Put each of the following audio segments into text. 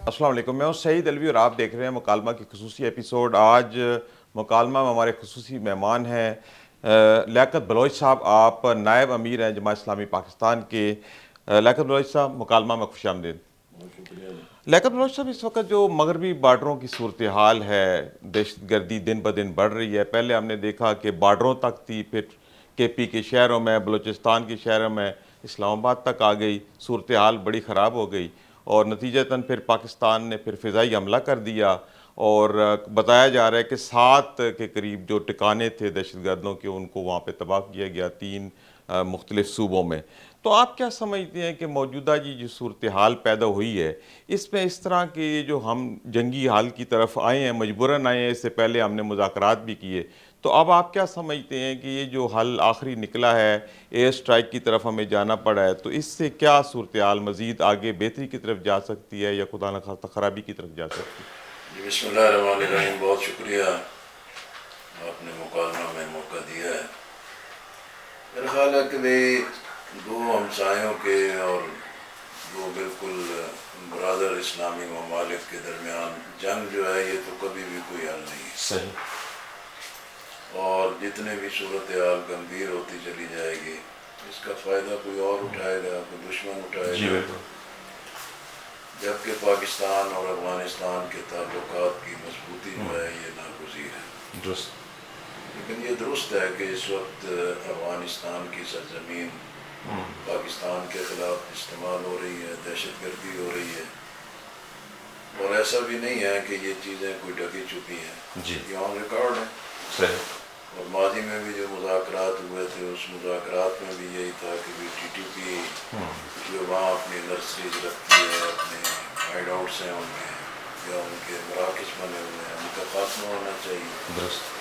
السلام علیکم، میں ہوں سعید الوی اور آپ دیکھ رہے ہیں مکالمہ کی خصوصی ایپیسوڈ۔ آج مکالمہ میں ہمارے خصوصی مہمان ہیں لیاقت بلوچ صاحب۔ آپ نائب امیر ہیں جماعت اسلامی پاکستان کے۔ لیاقت بلوچ صاحب مکالمہ میں خوش آمدید۔ لیاقت بلوچ صاحب، اس وقت جو مغربی بارڈروں کی صورتحال ہے، دہشت گردی دن بدن بڑھ رہی ہے۔ پہلے ہم نے دیکھا کہ بارڈروں تک تھی، پھر کے پی کے شہروں میں، بلوچستان کے شہروں میں، اسلام آباد تک آ گئی، صورتحال بڑی خراب ہو گئی اور نتیجتاً پھر پاکستان نے پھر فضائی حملہ کر دیا اور بتایا جا رہا ہے کہ 7 کے قریب جو ٹکانے تھے دہشت گردوں کے ان کو وہاں پہ تباہ کیا گیا 3 مختلف صوبوں میں۔ تو آپ کیا سمجھتے ہیں کہ موجودہ جو صورتحال پیدا ہوئی ہے، اس میں اس طرح کے جو ہم جنگی حال کی طرف آئے ہیں، مجبوراً آئے ہیں، اس سے پہلے ہم نے مذاکرات بھی کیے، تو اب آپ کیا سمجھتے ہیں کہ یہ جو حل آخری نکلا ہے، ایئر سٹرائک کی طرف ہمیں جانا پڑا ہے، تو اس سے کیا صورتحال مزید آگے بہتری کی طرف جا سکتی ہے یا خدا نخواستہ خرابی کی طرف جا سکتی ہے؟ بسم اللہ الرحمن الرحیم، بہت شکریہ آپ نے مکالمہ میں موقع دیا ہے۔ میرا خیال ہے کہ دو ہمسایوں کے اور دو بالکل برادر اسلامی ممالک کے درمیان جنگ جو ہے یہ تو کبھی بھی کوئی حل نہیں ہے۔ صحیح۔ اور جتنے بھی صورتحال گمبھیر ہوتی چلی جائے گی، اس کا فائدہ کوئی اور اٹھائے گا، کوئی دشمن اٹھائے جی گا، بالکل۔ جبکہ پاکستان اور افغانستان کے تعلقات کی مضبوطی جو ہے یہ ناگزیر ہے۔ درست۔ لیکن یہ درست ہے کہ اس وقت افغانستان کی سرزمین پاکستان کے خلاف استعمال ہو رہی ہے، دہشت گردی ہو رہی ہے، اور ایسا بھی نہیں ہے کہ یہ چیزیں کوئی ڈھکی چھپی ہیں، جی یہ آن ریکارڈ ہے۔ صحیح۔ اور ماضی میں بھی جو مذاکرات ہوئے تھے اس مذاکرات میں بھی یہی تھا کہ ٹی ٹی پی جو وہاں اپنی نرسریز رکھتی ہے، اپنے ہائیڈ آؤٹس ہیں ان کے یا ان کے مراکز بنے ہوئے ہیں، ان کا خاتمہ ہونا چاہیے۔ درست۔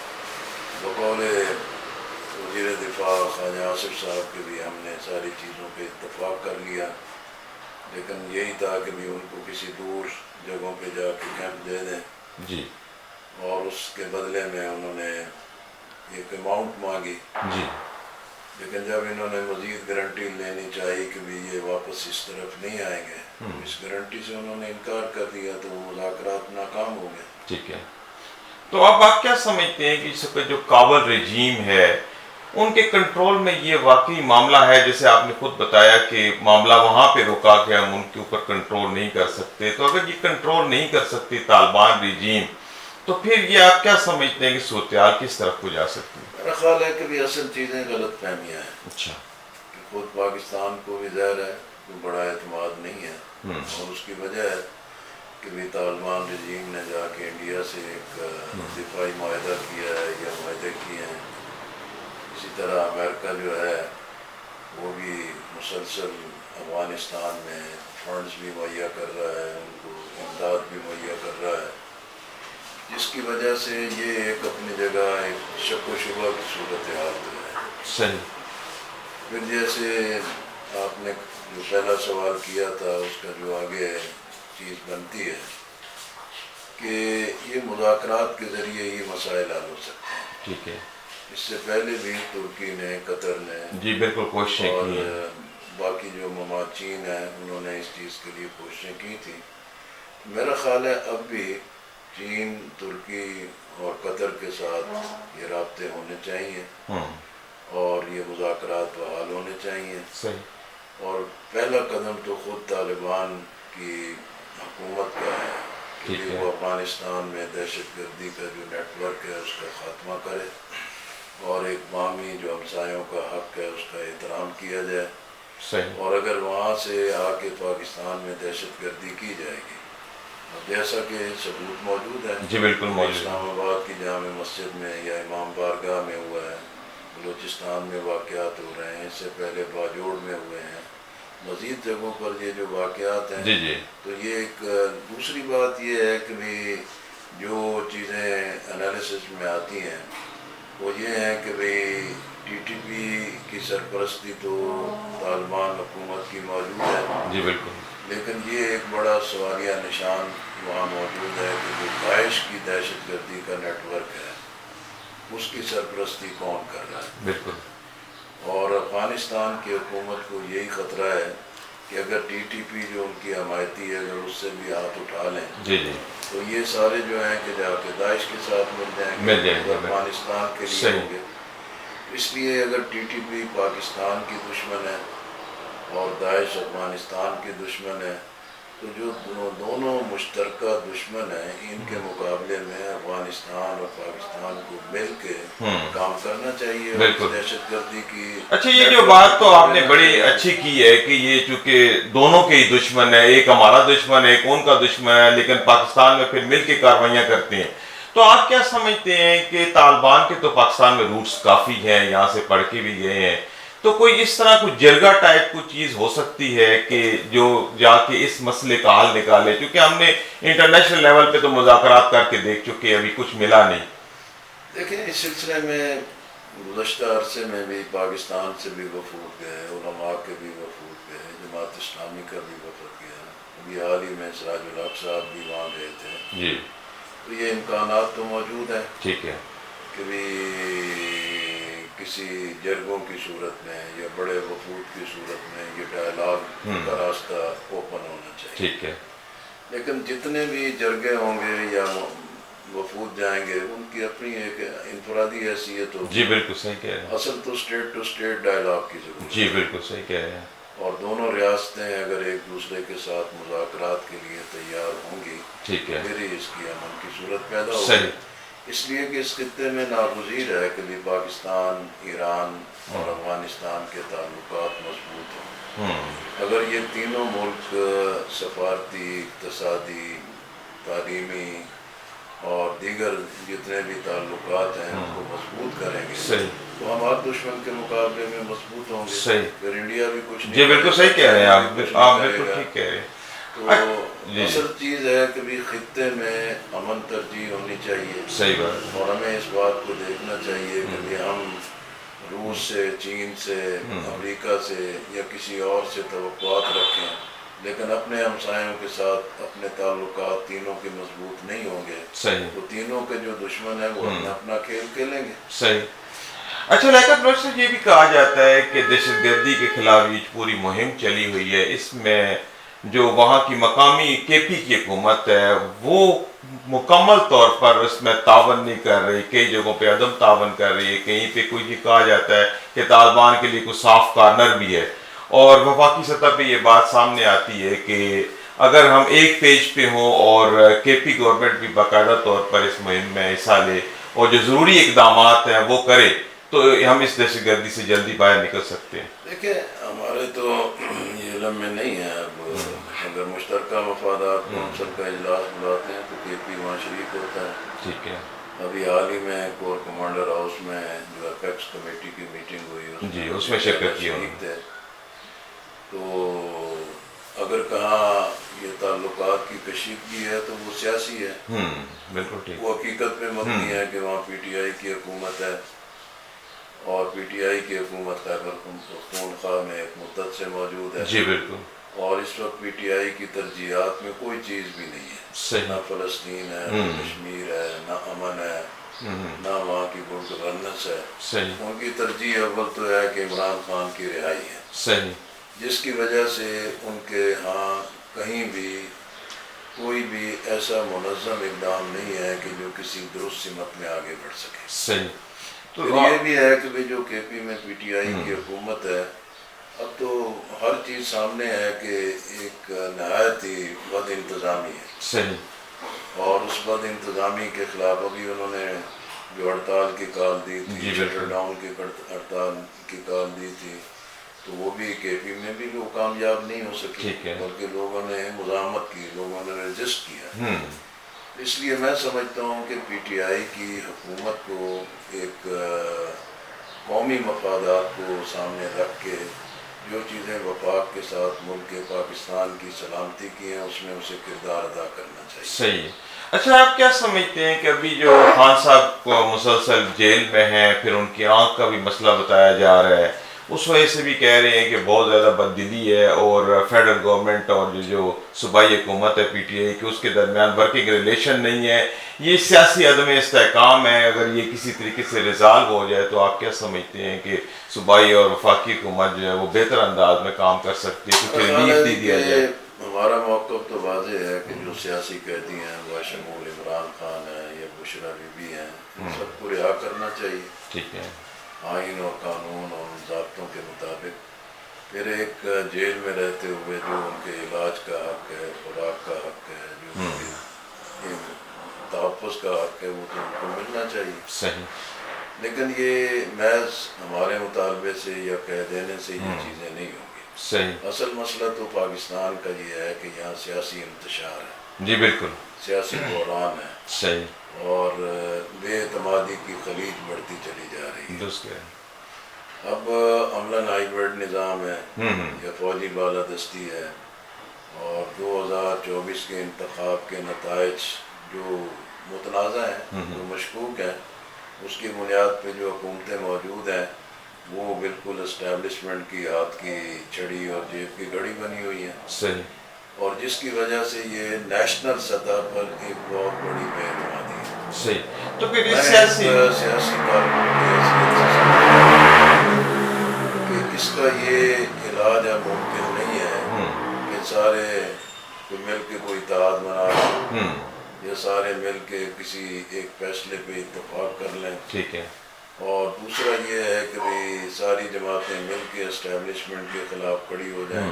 بقول وزیر دفاع خواجہ آصف صاحب کے بھی ہم نے ساری چیزوں پہ اتفاق کر لیا، لیکن یہی تھا کہ بھی ان کو کسی دور جگہوں پہ جا کے کیمپ دے دیں، جی اور اس کے بدلے میں انہوں نے ایک اماؤنٹ مانگی، جی لیکن جب انہوں نے مزید گارنٹی لینی چاہی کہ بھی یہ واپس اس طرف نہیں آئیں گے، اس گارنٹی سے انہوں نے انکار کر دیا تو وہ مذاکرات ناکام ہو گئے۔ ٹھیک ہے۔ تو اب آپ کیا سمجھتے ہیں کہ اس وقت جو کابل رجیم ہے ان کے کنٹرول میں یہ واقعی معاملہ ہے، جیسے آپ نے خود بتایا کہ معاملہ وہاں پہ رکا کہ ہم ان کے اوپر کنٹرول نہیں کر سکتے، تو اگر یہ کنٹرول نہیں کر سکتی طالبان رجیم، تو پھر یہ آپ کیا سمجھتے ہیں کہ صورتحال کس طرف کو جا سکتی ہے؟ میرا خیال ہے کہ بھی اصل چیزیں غلط فہمیاں ہیں اچھا۔ کہ خود پاکستان کو بھی ظاہر ہے کوئی بڑا اعتماد نہیں ہے، اور اس کی وجہ ہے کہ بھی طالبان رجیم نے جا کے انڈیا سے ایک دفاعی معاہدہ کیا ہے یا معاہدے کیے ہیں۔ اسی طرح امریکہ جو ہے وہ بھی مسلسل افغانستان میں فنڈز بھی مہیا کر رہا ہے، ان کو امداد بھی مہیا کر رہا ہے، جس کی وجہ سے یہ ایک اپنی جگہ ایک شک و شبہ کی صورتحال جو ہے۔ صحیح۔ پھر جیسے آپ نے جو پہلا سوال کیا تھا اس کا جو آگے چیز بنتی ہے کہ یہ مذاکرات کے ذریعے ہی مسائل حل ہو سکتے ہیں۔ ٹھیک ہے۔ اس سے پہلے بھی ترکی نے، قطر نے جی بالکل کوششیں اور کی ہیں۔ باقی جو مماثلین ہیں انہوں نے اس چیز کے لیے کوششیں کی تھیں۔ میرا خیال ہے اب بھی چین، ترکی اور قطر کے ساتھ یہ رابطے ہونے چاہیے اور یہ مذاکرات بحال ہونے چاہیے۔ صحیح۔ اور پہلا قدم تو خود طالبان کی حکومت کا ہے کہ وہ افغانستان میں دہشت گردی کا جو نیٹ ورک ہے اس کا خاتمہ کرے، اور ایک باہمی جو ہمسایوں کا حق ہے اس کا احترام کیا جائے۔ صحیح۔ اور اگر وہاں سے آ کے پاکستان میں دہشت گردی کی جائے گی، جیسا کہ ثبوت موجود ہے، جی بالکل موجود ہے۔ اسلام آباد کی جامع مسجد میں یا امام بارگاہ میں ہوا ہے، بلوچستان میں واقعات ہو رہے ہیں، اس سے پہلے باجوڑ میں ہوئے ہیں، مزید جگہوں پر یہ جو واقعات ہیں، جی جی تو یہ ایک دوسری بات یہ ہے کہ بھی جو چیزیں انالیسس میں آتی ہیں وہ یہ ہے کہ بھئی ٹی ٹی پی کی سرپرستی تو طالبان حکومت کی موجود ہے، جی بالکل، لیکن یہ ایک بڑا سوالیہ نشان وہاں موجود ہے کہ جو داعش کی دہشت گردی کا نیٹ ورک ہے اس کی سرپرستی کون کر رہا ہے۔ بالکل۔ اور افغانستان کی حکومت کو یہی خطرہ ہے کہ اگر ٹی ٹی پی جو ان کی حمایتی ہے اگر اس سے بھی ہاتھ اٹھا لیں جی جی تو یہ سارے جو ہیں کہ جا کے داعش کے ساتھ مل جائیں گے، افغانستان کے لیے ہوں گے. اس لیے اگر ٹی ٹی پی پاکستان کی دشمن ہے اور داعش افغانستان کی دشمن ہے تو جو دونوں مشترکہ دشمن ہیں ان کے مقابلے میں افغانستان اور پاکستان کو مل کے کام کرنا چاہیے. بالکل. دہشت گردی کی اچھا یہ جو بات تو آپ نے بڑی اچھی کی ہے کہ یہ چونکہ دونوں کے ہی دشمن ہے، ایک ہمارا دشمن ہے ایک ان کا دشمن ہے، لیکن پاکستان میں پھر مل کے کاروائیاں کرتے ہیں. تو آپ کیا سمجھتے ہیں کہ طالبان کے تو پاکستان میں روٹس کافی ہیں، یہاں سے پڑھ کے بھی گئے ہیں، تو کوئی اس طرح کوئی جرگہ ٹائپ کوئی چیز ہو سکتی ہے کہ جو جا کے اس مسئلے کا حل نکالے؟ کیونکہ ہم نے انٹرنیشنل لیول پہ تو مذاکرات کر کے دیکھ چکے، ابھی کچھ ملا نہیں. دیکھیں اس سلسلے میں گزشتہ عرصے میں بھی پاکستان سے بھی وفود گئے، علماء کے بھی وفود گئے، جماعت اسلامی کا بھی وفد گیا، ابھی حال ہی میں سراج الحق صاحب بھی وہاں گئے تھے. جی تو یہ امکانات تو موجود ہیں ٹھیک ہے. کہ بھی کسی جرگوں کی صورت میں یا بڑے وفود کی صورت میں یہ ڈائلاگ کا راستہ اوپن ہونا چاہیے. ٹھیک ہے. لیکن جتنے بھی جرگے ہوں گے یا وفود جائیں گے ان کی اپنی ایک انفرادی حیثیت ہوگی. جی بالکل صحیح کہہ رہے ہیں. اصل تو اسٹیٹ ڈائلاگ کی ضرورت جی بالکل صحیح کہہ رہے ہیں. اور دونوں ریاستیں اگر ایک دوسرے کے ساتھ مذاکرات کے لیے تیار ہوں گی ٹھیک ہے. پھر ہی اس کی امن کی صورت پیدا ہوگی. صحیح. اس لیے کہ اس خطے میں ناگزیر ہے کہ بھی پاکستان، ایران اور افغانستان کے تعلقات مضبوط ہوں. اگر یہ تینوں ملک سفارتی، اقتصادی، تعلیمی اور دیگر جتنے بھی تعلقات ہیں ان کو مضبوط کریں گے صحیح. تو ہم ہر دشمن کے مقابلے میں مضبوط ہوں گے. صحیح. پھر انڈیا بھی کچھ نہیں. جی بالکل صحیح کہہ رہے ہیں آپ بالکل ٹھیک کہہ رہے ہیں. تو اصل چیز ہے کہ بھی خطے میں امن ترجیح ہونی چاہیے. صحیح بات. اور ہمیں اس بات کو دیکھنا چاہیے کہ بھی ہم روس سے، چین سے، امریکہ سے یا کسی اور سے توقعات رکھیں لیکن اپنے ہمسایوں کے ساتھ اپنے تعلقات تینوں کے مضبوط نہیں ہوں گے. صحیح. تو تینوں کے جو دشمن ہیں وہ اپنا کھیل کھیلیں گے. صحیح. اچھا لیکن بلوچ سے یہ بھی کہا جاتا ہے کہ دہشت گردی کے خلاف یہ پوری مہم چلی ہوئی ہے، اس میں جو وہاں کی مقامی کے پی کی حکومت ہے وہ مکمل طور پر اس میں تعاون نہیں کر رہی، کئی جگہوں پہ عدم تعاون کر رہی ہے. کہیں پہ کوئی یہ کہا جاتا ہے کہ طالبان کے لیے کوئی صاف کارنر بھی ہے، اور وفاقی سطح پہ یہ بات سامنے آتی ہے کہ اگر ہم ایک پیج پہ ہوں اور کے پی گورنمنٹ بھی باقاعدہ طور پر اس مہم میں حصہ لے اور جو ضروری اقدامات ہیں وہ کرے تو ہم اس دہشت گردی سے جلدی باہر نکل سکتے ہیں. دیکھیں ہمارے تو یہ علم میں نہیں ہے. اب اگر مشترکہ مفادات کونسل کا اجلاس بلاتے ہیں تو کے پی وہاں شریک ہوتا ہے. ٹھیک ہے. ابھی حال ہی میں کور کمانڈر ہاؤس میں جو اپیکس کمیٹی کی میٹنگ ہوئی جی اس میں شرکت کی شریک تھے. تو اگر کہاں یہ تعلقات کی کشیدگی ہے تو وہ سیاسی ہے. بالکل ٹھیک. وہ حقیقت میں مبنی ہے کہ وہاں پی ٹی آئی کی حکومت ہے اور پی ٹی آئی کی حکومت خیبر پختونخوا میں ایک مدت سے موجود ہے. جی بالکل. اور اس وقت پی ٹی آئی کی ترجیحات میں کوئی چیز بھی نہیں ہے. صحیح. نہ فلسطین ہے، نہ کشمیر ہے، نہ امن ہے، نہ وہاں کی گڈ گورننس ہے. صحیح. ان کی ترجیح اول تو ہے کہ عمران خان کی رہائی ہے. صحیح. جس کی وجہ سے ان کے ہاں کہیں بھی کوئی بھی ایسا منظم اقدام نہیں ہے کہ جو کسی درست سمت میں آگے بڑھ سکے. صحیح. تو یہ بھی ہے کہ جو کے پی میں پی ٹی آئی کی حکومت ہے اب تو ہر چیز سامنے ہے کہ ایک نہایت ہی بد انتظامی ہے. صحیح. اور اس بد انتظامی کے خلاف ابھی انہوں نے جو ہڑتال کی کال دی تھی، شٹر ڈاؤن کی ہڑتال کی کال دی تھی، تو وہ بھی کے پی میں بھی وہ کامیاب نہیں ہو سکی بلکہ لوگوں نے مزاحمت کی، لوگوں نے رجسٹ کیا. اس لیے میں سمجھتا ہوں کہ پی ٹی آئی کی حکومت کو ایک قومی مفادات کو سامنے رکھ کے جو چیزیں وفاق کے ساتھ ملک پاکستان کی سلامتی کی ہیں اس میں اسے کردار ادا کرنا چاہیے. صحیح. اچھا آپ کیا سمجھتے ہیں کہ ابھی جو خان صاحب کو مسلسل جیل میں ہیں، پھر ان کی آنکھ کا بھی مسئلہ بتایا جا رہا ہے، اس وجہ سے بھی کہہ رہے ہیں کہ بہت زیادہ بددلی ہے، اور فیڈرل گورنمنٹ اور جو صوبائی حکومت ہے پی ٹی آئی کی، اس کے درمیان ورکنگ ریلیشن نہیں ہے، یہ سیاسی عدم استحکام ہے۔ اگر یہ کسی طریقے سے ریزالو ہو جائے تو آپ کیا سمجھتے ہیں کہ صوبائی اور وفاقی حکومت جو ہے وہ بہتر انداز میں کام کر سکتی ہے، کچھ ریلیف دے دیا جائے؟ ہمارا موقف تو واضح ہے کہ جو سیاسی قیدی ہیں، بشمول عمران خان ہیں یا بشرا بی بی ہیں، ان سب کو رہا کرنا چاہیے ٹھیک ہے، آئین اور قانون اور ضابطوں کے مطابق۔ پھر ایک جیل میں رہتے ہوئے جو ان کے علاج کا حق ہے، خوراک کا حق ہے، جو ان کے تحفظ کا حق ہے، وہ تو ان کو ملنا چاہیے۔ صحیح، لیکن یہ محض ہمارے مطالبے سے یا کہہ دینے سے یہ چیزیں نہیں ہوں گی۔ صحیح، اصل مسئلہ تو پاکستان کا یہ ہے کہ یہاں سیاسی انتشار ہے، جی بالکل، سیاسی بحران ہے، صحیح، اور بے اعتمادی کی خلیج بڑھتی چلی جا رہی ہے۔ درست ہے، اب عملاً ہائیبرڈ نظام ہے یا فوجی بالادستی ہے، اور 2024 کے انتخاب کے نتائج جو متنازع ہیں، جو مشکوک ہیں، اس کی بنیاد پہ جو حکومتیں موجود ہیں وہ بالکل اسٹیبلشمنٹ کی ہاتھ کی چھڑی اور جیب کی گھڑی بنی ہوئی ہیں، صحیح، اور جس کی وجہ سے یہ نیشنل سطح پر ایک بہت بڑی بے اعتمادی ہے۔ صحیح، تو پھر میں اس ایک سیاسی سیاسی کارکن کی حیثیت سے سمجھتا ہوں کہ اس کا یہ علاج اب ممکن نہیں ہے کہ سارے کوئی مل کے کوئی اتحاد بنا لیں یا سارے مل کے کسی ایک فیصلے پہ اتفاق کر لیں، ٹھیک ہے، اور دوسرا یہ ہے کہ بھی ساری جماعتیں مل کے اسٹیبلشمنٹ کے خلاف کھڑی ہو جائیں،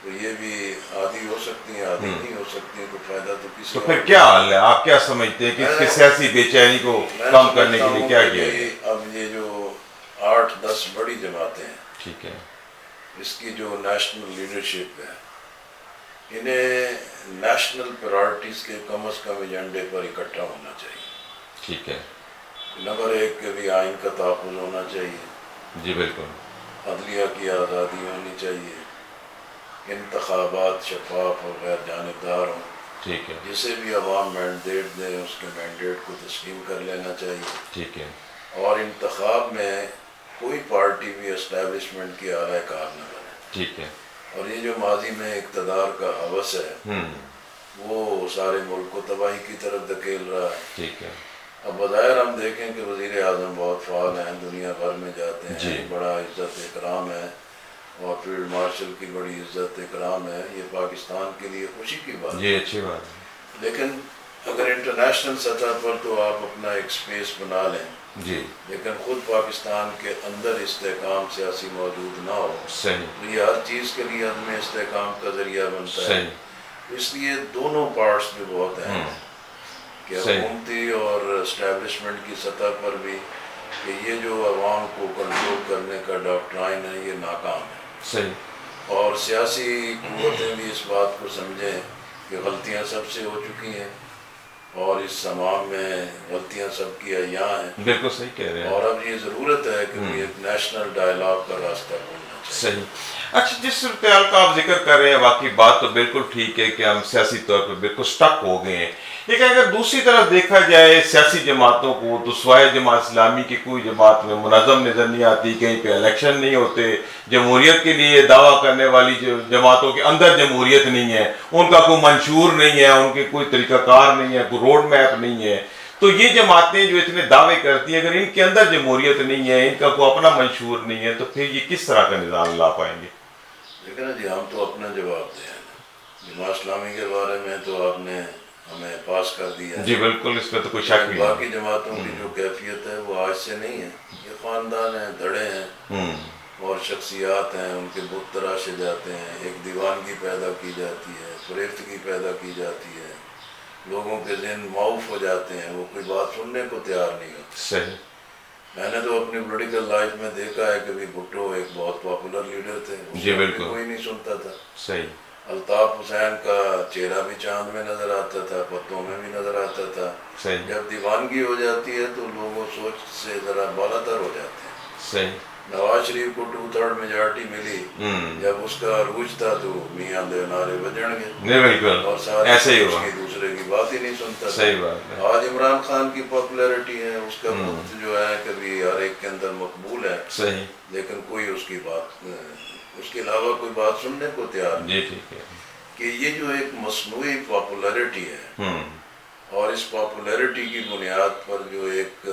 تو یہ بھی عادی ہو سکتی ہیں، عادی نہیں ہو سکتی، تو فائدہ تو کسی تو اور پھر کو۔ کیا حل ہے؟ آپ کیا سمجھتے ہیں کہ اس کی سیاسی بے چینی کو میں کم کرنے سمجھتا کے لیے ہوں کیا کہ کیا جائے؟ اب یہ جو 8-10 بڑی جماعتیں ہیں، ٹھیک ہے، اس کی جو نیشنل لیڈرشپ ہے، انہیں نیشنل پرائرٹیز کے کم از کم ایجنڈے پر اکٹھا ہونا چاہیے۔ ٹھیک ہے، نمبر 1 کہ بھی آئین کا تحفظ ہونا چاہیے، جی بالکل، عدلیہ کی آزادی ہونی چاہیے، انتخابات شفاف اور غیر جانبدار ہوں، ٹھیک ہے، جسے بھی عوام مینڈیٹ دیں اس کے مینڈیٹ کو تسلیم کر لینا چاہیے، ٹھیک ہے، اور انتخاب میں کوئی پارٹی بھی اسٹیبلشمنٹ کی اعلی کار نہ بنے۔ ٹھیک ہے، اور یہ جو ماضی میں اقتدار کا ہوس ہے وہ سارے ملک کو تباہی کی طرف دھکیل رہا ہے۔ ٹھیک ہے، اب بظاہر ہم دیکھیں کہ وزیر اعظم بہت فعال ہیں، دنیا بھر میں جاتے ہیں، جی، بڑا عزت اکرام ہے، اور فیلڈ مارشل کی بڑی عزت اکرام ہے، یہ پاکستان کے لیے خوشی کی بات ہے۔ یہ اچھی بات ہے، لیکن اگر انٹرنیشنل سطح پر تو آپ اپنا ایک سپیس بنا لیں، جی، لیکن خود پاکستان کے اندر استحکام سیاسی موجود نہ ہو صحیح، تو یہ ہر چیز کے لیے عدم استحکام کا ذریعہ بنتا ہے۔ صحیح، اس لیے دونوں پارٹس بھی بہت اہم ہیں کہ صحیح، حکومتی اور اسٹیبلشمنٹ کی سطح پر بھی کہ یہ جو عوام کو کنٹرول کرنے کا ڈاکٹرائن ہے یہ ناکام ہے، صحیح، اور سیاسی قوتیں بھی اس بات کو سمجھیں کہ غلطیاں سب سے ہو چکی ہیں، اور اس تمام میں غلطیاں سب کی عیاں ہیں، بالکل صحیح کہہ رہے ہیں، اور اب یہ ضرورت ہے کہ ایک نیشنل ڈائلاگ کا راستہ کھولنا چاہیے۔ صحیح، اچھا جس صورتحال کا آپ ذکر کر رہے ہیں واقعی بات تو بالکل ٹھیک ہے کہ ہم سیاسی طور پر بالکل سٹک ہو گئے ہیں، لیکن اگر دوسری طرف دیکھا جائے سیاسی جماعتوں کو تو سوائے جماعت اسلامی کی کوئی جماعت میں منظم نظر نہیں آتی، کہیں پہ الیکشن نہیں ہوتے، جمہوریت کے لیے دعویٰ کرنے والی جو جماعتوں کے اندر جمہوریت نہیں ہے، ان کا کوئی منشور نہیں ہے، ان کے کوئی طریقہ کار نہیں ہے، کوئی روڈ میپ نہیں ہے، تو یہ جماعتیں جو اتنے دعوے کرتی ہیں اگر ان کے اندر جمہوریت نہیں ہے، ان کا کوئی اپنا منشور نہیں ہے، تو پھر یہ کس طرح کا نظام لا پائیں گے؟ لیکن جی ہم تو اپنا جواب دیں، جماعت اسلامی کے بارے میں تو آپ نے ہمیں پاس کر دیا ہے، جی بالکل، اس پہ تو کوئی شک نہیں باقی جماعتوں کی جو کیفیت ہے وہ آج سے نہیں ہے، یہ خاندان ہیں، دھڑے ہیں اور شخصیات ہیں، ان کے بت تراشے جاتے ہیں، ایک دیوانگی پیدا کی جاتی ہے، فریفتگی پیدا کی جاتی ہے، لوگوں کے ذہن معاف ہو جاتے ہیں، وہ کوئی بات سننے کو تیار نہیں ہوتے۔ صحیح، میں نے تو اپنی پولیٹیکل لائف میں دیکھا ہے کہ بھی بھٹو ایک بہت پاپولر لیڈر تھے، اس جی کو بالکل، کوئی نہیں سنتا تھا۔ صحیح، الطاف حسین کا چہرہ بھی چاند میں نظر آتا تھا، پتوں میں بھی نظر آتا تھا، صحیح، جب دیوانگی ہو جاتی ہے تو لوگوں سوچ سے ذرا بالاتر ہو جاتے ہیں۔ صحیح، نواز شریف کو 2/3 میجارٹی ملی، جب اس کا عروج تھا تو میاں دے نعرے بجن گے نہیں بالکل اور سارے ایسے ہی اس ہوا، کی دوسرے کی بات ہی نہیں سنتا تھا. صحیح بات ہے. آج عمران خان کی پاپولیرٹی ہے, اس کا وقت جو ہے کبھی ہر ایک کے اندر مقبول ہے, صحیح. لیکن کوئی اس کی بات, اس کے علاوہ کوئی بات سننے کو تیار نہیں. جی ٹھیک ہے. کہ یہ جو ایک مصنوعی پاپولیرٹی ہے, اور اس پاپولیرٹی کی بنیاد پر جو ایک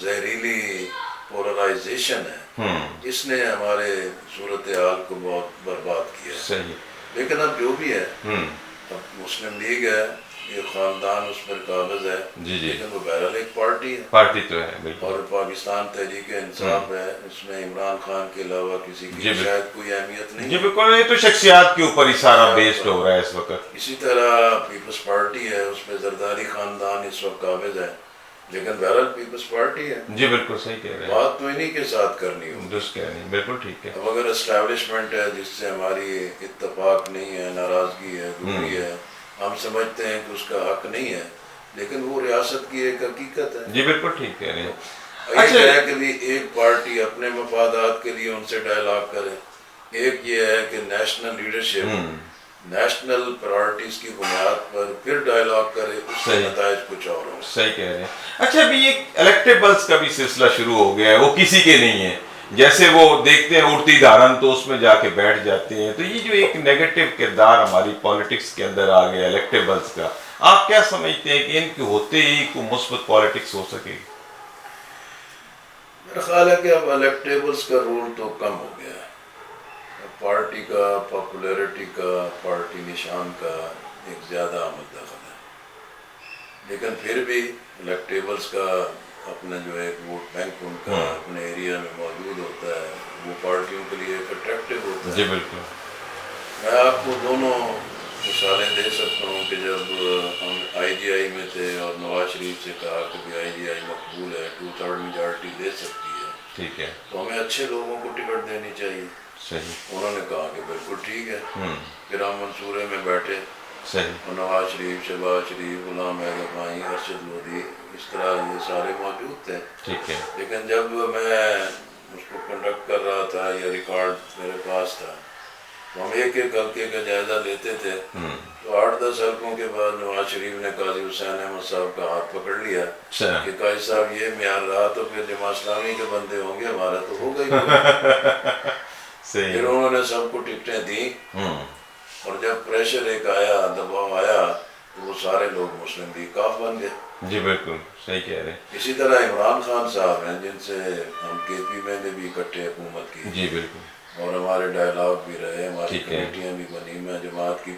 زہریلی پولرائزیشن ہے, اس نے ہمارے صورتحال کو بہت برباد کیا ہے. صحیح. لیکن اب جو بھی ہے, اب مسلم لیگ ہے, یہ خاندان اس پر قابض ہے, جی جی, لیکن وہ بہرحال ایک پارٹی ہے, پارٹی تو ہے بالکل. اور پاکستان تحریک انصاف ہے, اس میں عمران خان کے علاوہ کسی کی شاید کوئی اہمیت نہیں. جی بالکل, یہ تو شخصیات کے اوپر ہی سارا بیسڈ ہو رہا ہے اس وقت. اسی طرح پیپلز پارٹی ہے, اس میں زرداری خاندان اس وقت قابض ہے, لیکن بہرحال پیپلز پارٹی ہے. جی بالکل صحیح کہہ رہے ہیں. بات تو انہی کے ساتھ کرنی ہو. درست کہہ رہے ہیں, بالکل ٹھیک ہے. اب اگر اسٹیبلشمنٹ ہے جس سے ہماری اتفاق نہیں ہے, ناراضگی ہے, دوری ہے, ہم سمجھتے ہیں کہ اس کا حق نہیں ہے, لیکن وہ ریاست کی ایک حقیقت ہے. جی بالکل ٹھیک کہہ رہے ہیں. ایک ہے کہ بھی ایک پارٹی اپنے مفادات کے لیے ان سے ڈائلاگ کرے, ایک یہ ہے کہ نیشنل لیڈرشپ نیشنل پرائورٹیز کی بنیاد پر پھر ڈائلاگ کرے, اس کے نتائج کچھ اور ہوں. صحیح کہہ رہے ہیں. اچھا ابھی ایک الیکٹیبلز کا بھی سلسلہ شروع ہو گیا ہے, وہ کسی کے نہیں ہے, جیسے وہ دیکھتے ہیں اڑتی دھارن تو اس میں جا کے بیٹھ جاتے ہیں. تو یہ جو ایک نیگیٹو کردار ہماری پالیٹکس کے اندر آ گیا الیکٹیبلز کا, آپ کیا سمجھتے ہیں کہ ان کے ہوتے ہی کوئی مثبت پالیٹکس ہو سکے گی؟ میرا خیال ہے کہ اب الیکٹیبلز کا رول تو کم ہو گیا ہے. پارٹی کا, پاپولیرٹی کا, پارٹی نشان کا ایک زیادہ آمد دخل ہے, لیکن پھر بھی الیکٹیبلز کا اپنا جو ایک ووٹ بینک ان کا اپنے ایریا میں موجود ہوتا ہے, وہ پارٹیوں کے لیے ایک اٹریکٹیو ہوتا ہے. جی بالکل. میں آپ کو دونوں مثالیں دے سکتا ہوں کہ جب ہم آئی جی آئی میں تھے اور نواز شریف سے کہا کہ بھی آئی جی آئی مقبول ہے, 2/3 میجارٹی دے سکتی ہے, ٹھیک ہے, تو ہمیں اچھے لوگوں کو ٹکٹ دینی چاہیے. صحیح. انہوں نے کہا کہ بالکل ٹھیک ہے. پھر ہم منصورے میں بیٹھے, صحیح. اور نواز شریف, شہباز شریف, غلام احمد اقبال, ارشد لودھی, اس طرح یہ سارے موجود تھے. ٹھیک ہے. لیکن جب میں اس کو کنڈکٹ کر رہا تھا, یہ ریکارڈ میرے پاس تھا, تو ہم ایک ایک حلقے کا جائزہ لیتے تھے. تو 8-10 حلقوں کے بعد نواز شریف نے قاضی حسین احمد صاحب کا ہاتھ پکڑ لیا کہ قاضی صاحب یہ معیار رہا تو پھر جماعت اسلامی کے بندے ہوں گے, ہمارا تو ہوگا ہی. پھر انہوں نے سب کو ٹکٹیں دیں, اور جب پریشر ایک آیا, دباؤ آیا, تو وہ سارے لوگ مسلم لیگ کاف بن گئے. جی بالکل صحیح کہہ رہے ہیں. اسی طرح عمران خان صاحب ہیں, جن سے ہم کے پی میں نے بھی اکٹھے حکومت کی. جی بالکل. اور ہمارے ڈائلاگ بھی رہے, ہماری کمیٹیاں بھی بنی. میں جماعت کی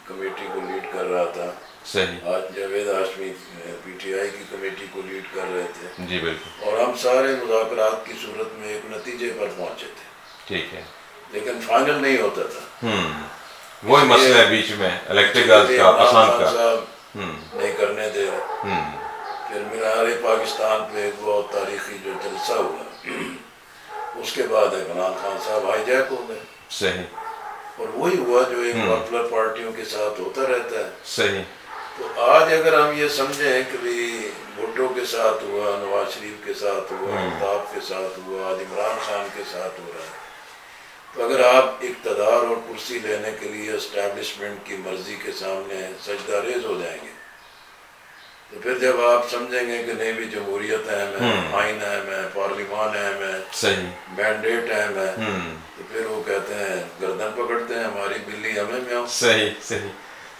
کمیٹی کو لیڈ کر رہا تھا. صحیح. آج Javed Hashmi P T I کی کمیٹی کو لیڈ کر رہے تھے. جی بالکل. اور ہم سارے مذاکرات کی صورت میں ایک نتیجے پر پہنچے تھے. ٹھیک ہے. لیکن فائنل نہیں ہوتا تھا. وہی مسئلہ ہے بیچ میں الیکٹیبلز کا, پسند کا نہیں کرنے دے رہے. پھر مینار پاکستان پہ ایک بہت تاریخی جو جلسہ ہوا, اس کے بعد عمران خان صاحب ہائی جیک ہو گئے. صحیح. اور وہی ہوا جو ایک پاپولر پارٹیوں کے ساتھ ہوتا رہتا ہے. صحیح. تو آج اگر ہم یہ سمجھیں کہ بھی بھٹو کے ساتھ ہوا, نواز شریف کے ساتھ ہوا, الطاف کے ساتھ ہوا, آج عمران خان کے ساتھ ہو رہا ہے, تو اگر آپ اقتدار اور کرسی لینے کے لیے اسٹیبلشمنٹ کی مرضی کے سامنے سجدہ ریز ہو جائیں گے, تو پھر جب آپ سمجھیں گے کہ نہیں بھی جمہوریت اہم ہے, آئین اہم ہے, پارلیمان اہم ہے, صحیح, مینڈیٹ اہم ہے, تو پھر وہ کہتے ہیں, گردن پکڑتے ہیں, ہماری بلی ہمیں میاؤں. صحیح صحیح.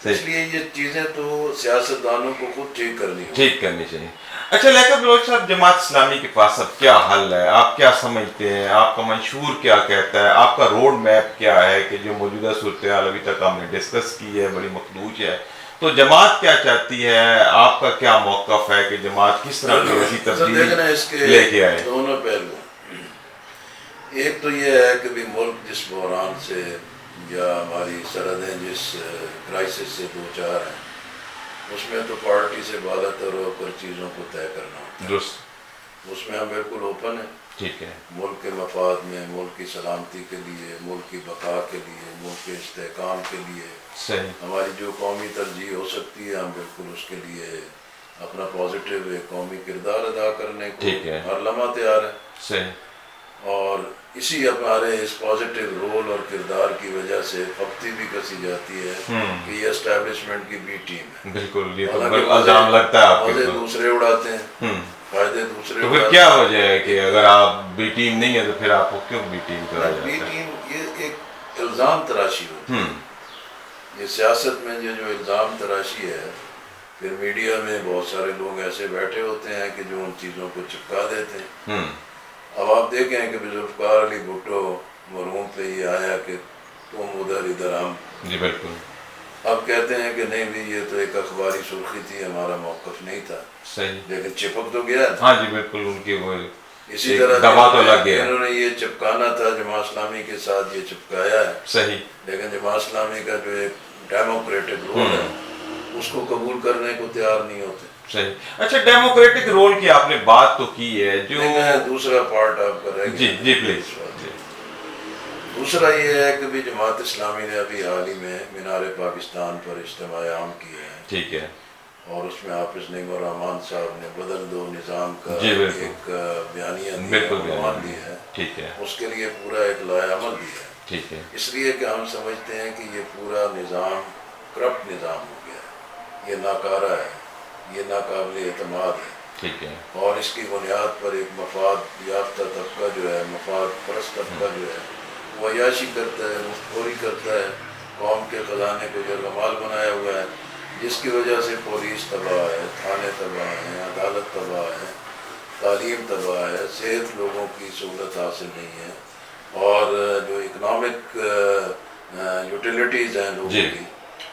اس لیے یہ چیزیں تو سیاستدانوں کو خود ٹھیک کرنی چاہیے. اچھا لیاقت بلوچ صاحب, جماعت اسلامی کے پاس اب کیا حل ہے؟ آپ کیا سمجھتے ہیں؟ آپ کا منشور کیا کہتا ہے؟ آپ کا روڈ میپ کیا ہے کہ جو موجودہ صورتحال ابھی تک ہم نے ڈسکس کی ہے, بڑی مخدوش ہے, تو جماعت کیا چاہتی ہے؟ آپ کا کیا موقف ہے کہ جماعت کس طرح کی ایسی تبدیلی لے کے آئے؟ دونوں پہلو. ایک تو یہ ہے کہ بھی ملک جس بحران سے یا ہماری سرحدیں جس کرائسس سے دو چار ہیں, اس میں تو پارٹی سے بالا تر ہو کر چیزوں کو طے کرنا ہوتا ہے. درست. اس میں ہم بالکل اوپن ہیں. ٹھیک ہے. ملک کے مفاد میں, ملک کی سلامتی کے لیے, ملک کی بقا کے لیے, ملک کے استحکام کے لیے, صحیح, ہماری جو قومی ترجیح ہو سکتی ہے, ہم بالکل اس کے لیے اپنا پازیٹیو قومی کردار ادا کرنے کو ہر لمحہ تیار ہے. صحیح. اور اسی ہمارے اس پازیٹیو رول اور کردار کی وجہ سے پھپتی بھی کسی جاتی ہے کہ یہ اسٹیبلشمنٹ کی بی ٹیم ہے. بالکل یہ تو الزام لگتا ہے آپ کے دوسرے اڑاتے ہیں, فائدے دوسرے. تو پھر کیا وجہ ہے کہ اگر آپ بی ٹیم نہیں ہے تو پھر آپ کو کیوں بی ٹیم کرا جاتا ہے؟ بی ٹیم یہ ایک الزام تراشی ہوتی ہے. یہ سیاست میں یہ جو الزام تراشی ہے, پھر میڈیا میں بہت سارے لوگ ایسے بیٹھے ہوتے ہیں کہ جو ان چیزوں کو چپکا دیتے ہیں. اب آپ دیکھیں کہ ذوالفقار علی بھٹو مرحوم پہ یہ آیا کہ تم ادھر ادھر ہم. جی بالکل. اب کہتے ہیں کہ نہیں بھی یہ تو ایک اخباری سرخی تھی, ہمارا موقف نہیں تھا. صحیح. لیکن چپک تو گیا. ہاں جی بالکل, ان کی وہ اسی طرح دبا تو لگ گیا. انہوں نے یہ چپکانا تھا, جماعت اسلامی کے ساتھ یہ چپکایا ہے. صحیح. لیکن جماعت اسلامی کا جو ایک ڈیموکریٹک رول ہے اس کو قبول کرنے کو تیار نہیں ہوتے. صحیح. اچھا ڈیموکریٹک رول کی آپ نے بات تو کی ہے, جو دوسرا پارٹ آپ کا رہ گیا. جی جی پلیز. دوسرا یہ ہے کہ بھی جماعت اسلامی نے ابھی حال ہی میں مینار پاکستان پر اجتماع عام کیا ہے. ٹھیک ہے. اور اس میں حافظ نعیم الرحمان صاحب نے بدل دو نظام کا ایک بیانیہ دیا ہے. ٹھیک ہے. اس کے لیے پورا ایک لائحہ عمل دیا ہے. ٹھیک ہے. اس لیے کہ ہم سمجھتے ہیں کہ یہ پورا نظام کرپٹ نظام ہو گیا ہے, یہ ناکارہ ہے, یہ ناقابل اعتماد ہے. ٹھیک ہے. اور اس کی بنیاد پر ایک مفاد یافتہ طبقہ جو ہے, مفاد پرست طبقہ جو ہے, وہ عیاشی کرتا ہے, مفتخوری کرتا ہے, قوم کے خزانے کو یرغمال بنایا ہوا ہے, جس کی وجہ سے پولیس تباہ ہے, تھانے تباہ ہیں, عدالت تباہ ہے, تعلیم تباہ ہے, صحت لوگوں کی سہولت حاصل نہیں ہے, اور جو اکنامک یوٹیلیٹیز ہیں لوگوں کی,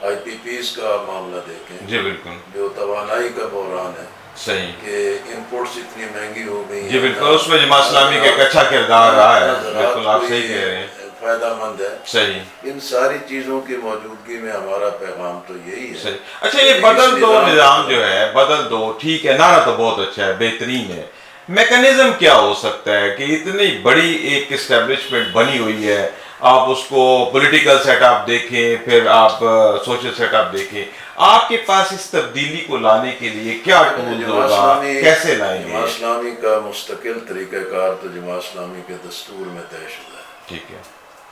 آئی پی پیز کا معاملہ دیکھیں. جی بالکل. جو توانائی کا بحران ہے. صحیح. کہ انپورٹس اتنی مہنگی ہو گئی ہیں. جی بالکل, اس میں جماعت اسلامی کا ایک اچھا کردار رہا ہے. بالکل آپ صحیح کہہ رہے ہیں. فائدہ مند ہے. صحیح. ان ساری چیزوں کی موجودگی میں ہمارا پیغام تو یہی ہے. صحیح. اچھا یہ بدل دو نظام جو ہے, بدل دو, ٹھیک ہے, نعرہ تو بہت اچھا ہے, بہترین ہے. میکنزم کیا ہو سکتا ہے کہ اتنی بڑی ایک اسٹیبلشمنٹ بنی ہوئی ہے, آپ اس کو پولیٹیکل سیٹ اپ دیکھیں, پھر آپ سوشل سیٹ اپ دیکھیں, آپ کے پاس اس تبدیلی کو لانے کے لیے کیا ٹول ہوگا, کیسے لائیں گے؟ جماعت اسلامی کا مستقل طریقہ کار تو جماعت اسلامی کے دستور میں طے شدہ ہے. ٹھیک ہے.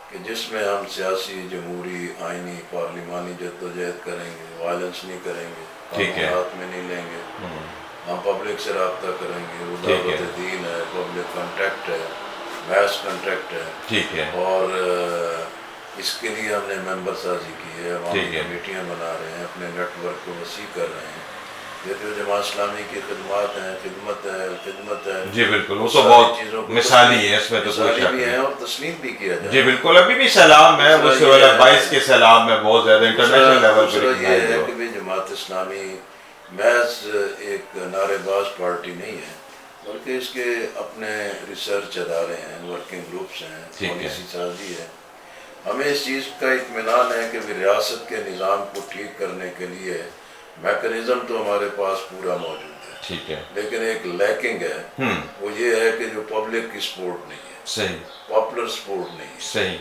کہ جس میں ہم سیاسی, جمہوری, آئینی, پارلیمانی جدوجہد کریں گے, وائلنس نہیں کریں گے, قانونات میں نہیں لیں گے, ہم پبلک سے رابطہ کریں گے, وہ دعوت دین ہے, پبلک کنٹیکٹ ہے, میس کنٹیکٹ ہے. ٹھیک ہے. اور اس کے لیے ہم نے ممبر سازی کی ہے, عوامی کمیٹیاں بنا رہے ہیں, اپنے نیٹ ورک کو وسیع کر رہے ہیں. یہ جو جماعت اسلامی کی خدمات ہیں, خدمت ہے. جی بالکل, وہ تو بہت مثالی ہے, اس میں تو مثالی بھی ہیں اور تسلیم بھی کیا جائے. جی بالکل, ابھی بھی سلام ہے, وہ 22 کے سلام میں بہت زیادہ انٹرنیشنل لیول پر. یہ ہے کہ جماعت اسلامی محض ایک نعرے باز پارٹی نہیں ہے, بلکہ اس کے اپنے ریسرچ ادارے ہیں, ورکنگ گروپس ہیں, پالیسی سازی ہے. ہمیں اس چیز کا اطمینان ہے کہ ریاست کے نظام کو ٹھیک کرنے کے لیے میکنزم تو ہمارے پاس پورا موجود ہے. ٹھیک ہے. لیکن ایک لیکنگ ہے, وہ یہ ہے کہ جو پبلک کی سپورٹ نہیں ہے. صحیح. پاپولر سپورٹ نہیں ہے. صحیح.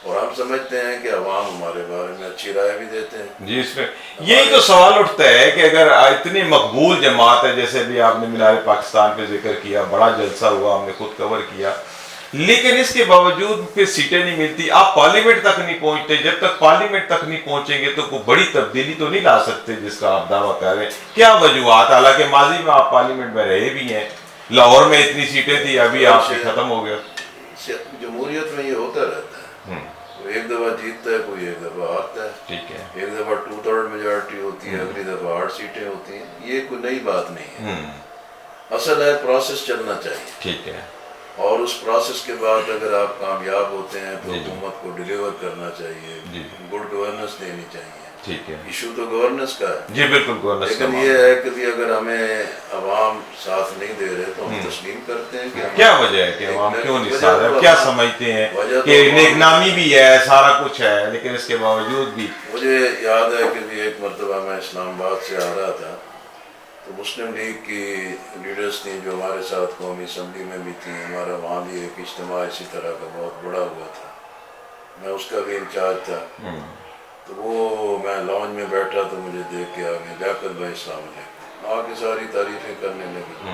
اور ہم سمجھتے ہیں کہ عوام ہمارے بارے میں اچھی رائے بھی دیتے ہیں. جی, اس میں یہی تو سوال اٹھتا ہے کہ اگر اتنی مقبول جماعت ہے, جیسے بھی آپ نے مینار پاکستان پہ ذکر کیا, بڑا جلسہ ہوا, ہم نے خود کور کیا, لیکن اس کے باوجود پھر سیٹیں نہیں ملتی, آپ پارلیمنٹ تک نہیں پہنچتے. جب تک پارلیمنٹ تک نہیں پہنچیں گے تو کوئی بڑی تبدیلی تو نہیں لا سکتے جس کا آپ دعویٰ کر رہے ہیں. کیا وجوہات, حالانکہ ماضی میں آپ پارلیمنٹ میں رہے بھی ہیں, لاہور میں اتنی سیٹیں تھی, ابھی آپ کی ختم ہو گیا. جمہوریت میں یہ ہوتا رہتا ہے, ایک دفعہ جیتتا ہے کوئی, ایک دفعہ ہارتا ہے. ٹھیک ہے. ایک دفعہ 2/3 میجارٹی ہوتی ہے, اگلی دفعہ 8 سیٹیں ہوتی ہیں. یہ کوئی نئی بات نہیں ہے. اصل ہے پروسیس چلنا چاہیے. ٹھیک ہے. اور اس پروسیس کے بعد اگر آپ کامیاب ہوتے ہیں تو حکومت کو ڈیلیور کرنا چاہیے, گڈ گورننس دینی چاہیے. ٹھیک ہے. ایشو تو گورننس کا ہے. جی بالکل گورننس. لیکن یہ ہے کہ بھی اگر ہمیں عوام ساتھ نہیں دے رہے تو ہم تسلیم کرتے ہیں کہ کیا وجہ ہے کہ عوام کیوں نہیں ساتھ ہے, کیا سمجھتے ہیں کہ نیک نامی بھی ہے, سارا کچھ ہے, لیکن اس کے باوجود بھی. مجھے یاد ہے کہ بھی ایک مرتبہ میں اسلام آباد سے آ رہا تھا, تو مسلم لیگ کی لیڈرز تھیں جو ہمارے ساتھ قومی اسمبلی میں بھی تھیں. ہمارا وہاں بھی ایک اجتماع اسی طرح کا بہت بڑا ہوا تھا, میں اس کا بھی انچارج تھا. تو وہ میں لانج میں بیٹھا تو مجھے دیکھ کے آگے, لیاقت بھائی السلام علیکم, آ کے ساری تعریفیں کرنے لگی.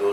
2